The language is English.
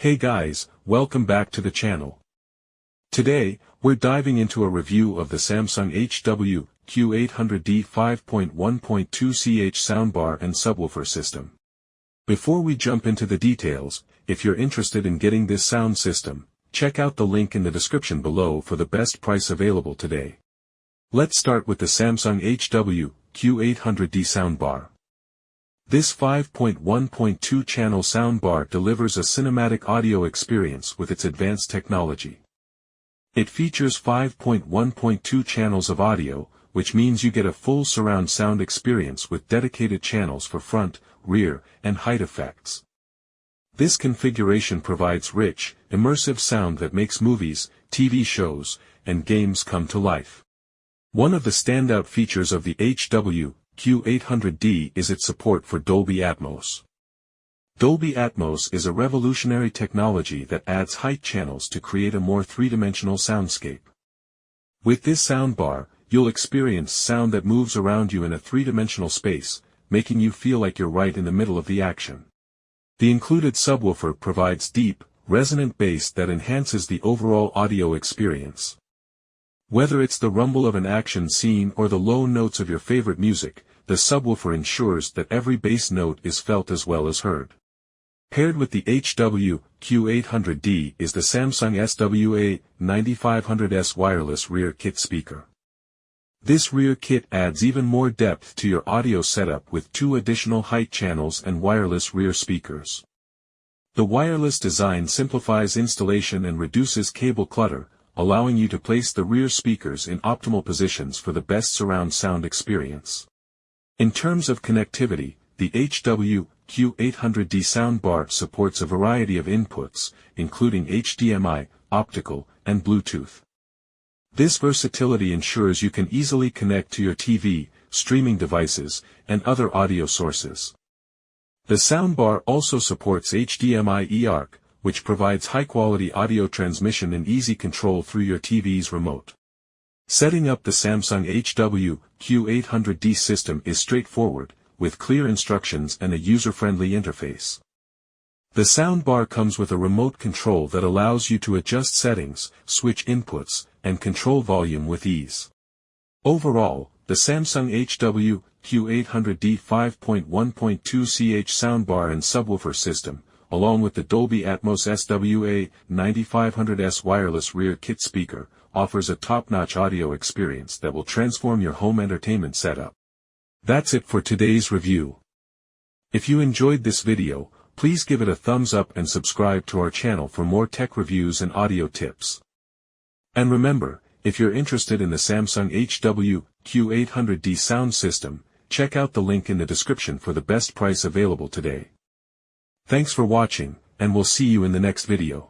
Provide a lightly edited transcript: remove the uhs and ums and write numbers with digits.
Hey guys, welcome back to the channel. Today, we're diving into a review of the Samsung HW-Q800D 5.1.2ch Soundbar and Subwoofer system. Before we jump into the details, if you're interested in getting this sound system, check out the link in the description below for the best price available today. Let's start with the Samsung HW-Q800D Soundbar. This 5.1.2 channel soundbar delivers a cinematic audio experience with its advanced technology. It features 5.1.2 channels of audio, which means you get a full surround sound experience with dedicated channels for front, rear, and height effects. This configuration provides rich, immersive sound that makes movies, TV shows, and games come to life. One of the standout features of the HW-Q800D is its support for Dolby Atmos. Dolby Atmos is a revolutionary technology that adds height channels to create a more three-dimensional soundscape. With this soundbar, you'll experience sound that moves around you in a three-dimensional space, making you feel like you're right in the middle of the action. The included subwoofer provides deep, resonant bass that enhances the overall audio experience. Whether it's the rumble of an action scene or the low notes of your favorite music, the subwoofer ensures that every bass note is felt as well as heard. Paired with the HW-Q800D is the Samsung SWA-9500S wireless rear kit speaker. This rear kit adds even more depth to your audio setup with two additional height channels and wireless rear speakers. The wireless design simplifies installation and reduces cable clutter, allowing you to place the rear speakers in optimal positions for the best surround sound experience. In terms of connectivity, the HW-Q800D soundbar supports a variety of inputs, including HDMI, optical, and Bluetooth. This versatility ensures you can easily connect to your TV, streaming devices, and other audio sources. The soundbar also supports HDMI eARC, which provides high-quality audio transmission and easy control through your TV's remote. Setting up the Samsung HW-Q800D system is straightforward, with clear instructions and a user-friendly interface. The soundbar comes with a remote control that allows you to adjust settings, switch inputs, and control volume with ease. Overall, the Samsung HW-Q800D 5.1.2ch Soundbar and Subwoofer system, along with the Dolby Atmos SWA-9500S wireless rear kit speaker, offers a top-notch audio experience that will transform your home entertainment setup. That's it for today's review. If you enjoyed this video, please give it a thumbs up and subscribe to our channel for more tech reviews and audio tips. And remember, if you're interested in the Samsung HW-Q800D sound system, check out the link in the description for the best price available today. Thanks for watching, and we'll see you in the next video.